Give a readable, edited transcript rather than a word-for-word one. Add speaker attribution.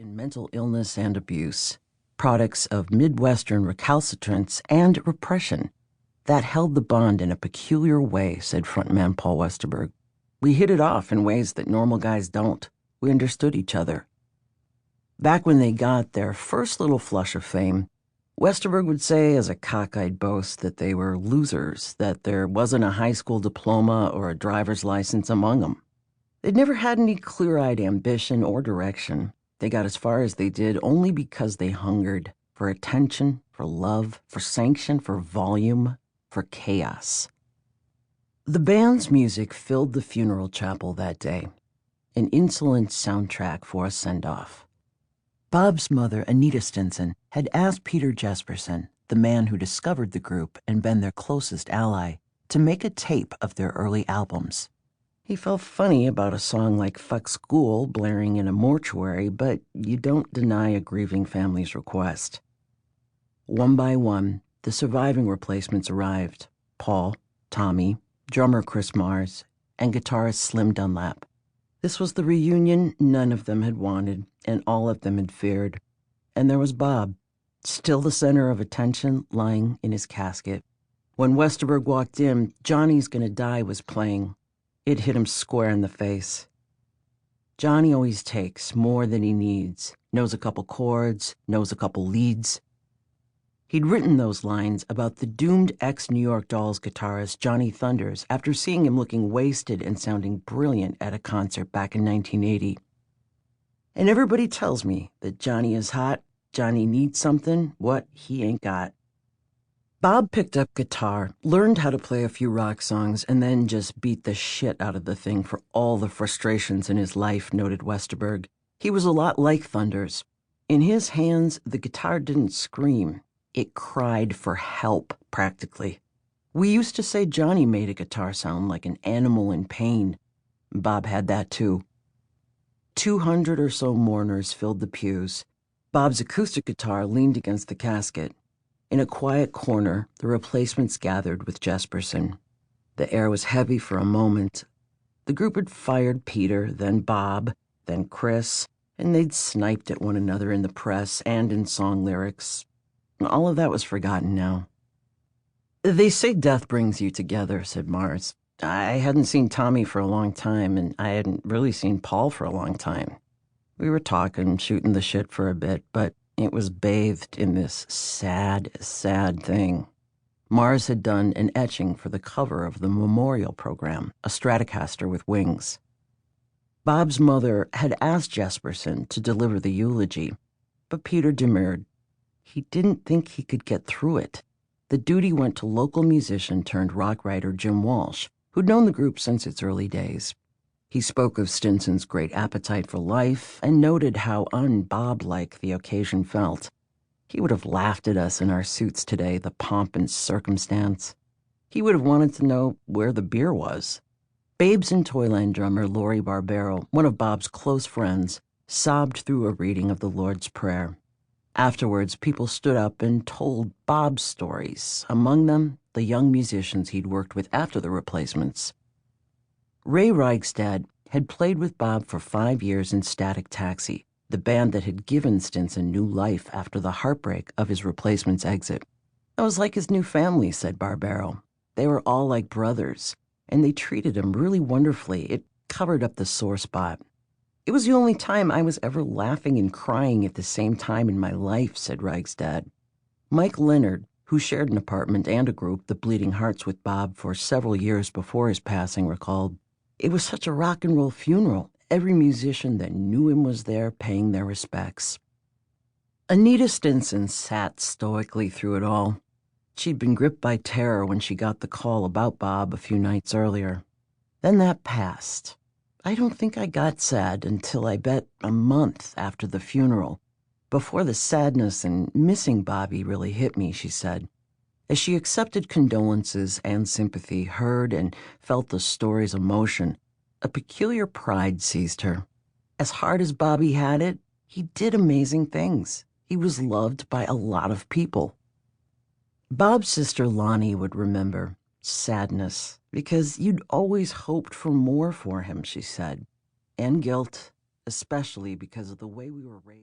Speaker 1: in mental illness and abuse, products of Midwestern recalcitrance and repression. That held the bond in a peculiar way, said frontman Paul Westerberg. We hit it off in ways that normal guys don't. We understood each other. Back when they got their first little flush of fame, Westerberg would say as a cockeyed boast that they were losers, that there wasn't a high school diploma or a driver's license among them. They'd never had any clear-eyed ambition or direction. They got as far as they did only because they hungered for attention, for love, for sanction, for volume, for chaos. The band's music filled the funeral chapel that day, an insolent soundtrack for a send-off. Bob's mother, Anita Stinson, had asked Peter Jesperson, the man who discovered the group and been their closest ally, to make a tape of their early albums. He felt funny about a song like Fuck School blaring in a mortuary, but you don't deny a grieving family's request. One by one, the surviving replacements arrived: Paul, Tommy, drummer Chris Mars, and guitarist Slim Dunlap. This was the reunion none of them had wanted, and all of them had feared. And there was Bob, still the center of attention, lying in his casket. When Westerberg walked in, Johnny's Gonna Die was playing. It hit him square in the face. Johnny always takes more than he needs, knows a couple chords, knows a couple leads. He'd written those lines about the doomed ex-New York Dolls guitarist Johnny Thunders after seeing him looking wasted and sounding brilliant at a concert back in 1980. And everybody tells me that Johnny is hot, Johnny needs something, what he ain't got. Bob picked up guitar, learned how to play a few rock songs, and then just beat the shit out of the thing for all the frustrations in his life, noted Westerberg. He was a lot like Thunders. In his hands, the guitar didn't scream. It cried for help, practically. We used to say Johnny made a guitar sound like an animal in pain. Bob had that too. 200 or so mourners filled the pews. Bob's acoustic guitar leaned against the casket. In a quiet corner, the replacements gathered with Jesperson. The air was heavy for a moment. The group had fired Peter, then Bob, then Chris, and they'd sniped at one another in the press and in song lyrics. All of that was forgotten now. They say death brings you together, said Mars. I hadn't seen Tommy for a long time, and I hadn't really seen Paul for a long time. We were talking, shooting the shit for a bit, but it was bathed in this sad, sad thing. Mars had done an etching for the cover of the memorial program, a Stratocaster with wings. Bob's mother had asked Jesperson to deliver the eulogy, but Peter demurred. He didn't think he could get through it. The duty went to local musician turned rock writer Jim Walsh, who'd known the group since its early days. He spoke of Stinson's great appetite for life and noted how un-Bob-like the occasion felt. He would have laughed at us in our suits today, the pomp and circumstance. He would have wanted to know where the beer was. Babes in Toyland drummer Lori Barbero, one of Bob's close friends, sobbed through a reading of the Lord's Prayer. Afterwards, people stood up and told Bob's stories, among them the young musicians he'd worked with after the replacements. Ray Reichstad had played with Bob for 5 years in Static Taxi, the band that had given Stinson new life after the heartbreak of his replacement's exit. It was like his new family, said Barbero. They were all like brothers, and they treated him really wonderfully. It covered up the sore spot. It was the only time I was ever laughing and crying at the same time in my life, said Reichstad. Mike Leonard, who shared an apartment and a group, the Bleeding Hearts, with Bob for several years before his passing, recalled, "It was such a rock and roll funeral. Every musician that knew him was there paying their respects." Anita Stinson sat stoically through it all. She'd been gripped by terror when she got the call about Bob a few nights earlier. Then that passed. I don't think I got sad until I bet a month after the funeral, before the sadness and missing Bobby really hit me, she said. As she accepted condolences and sympathy, heard and felt the story's emotion, a peculiar pride seized her. As hard as Bobby had it, he did amazing things. He was loved by a lot of people. Bob's sister Lonnie would remember sadness, because you'd always hoped for more for him, she said, and guilt, especially because of the way we were raised.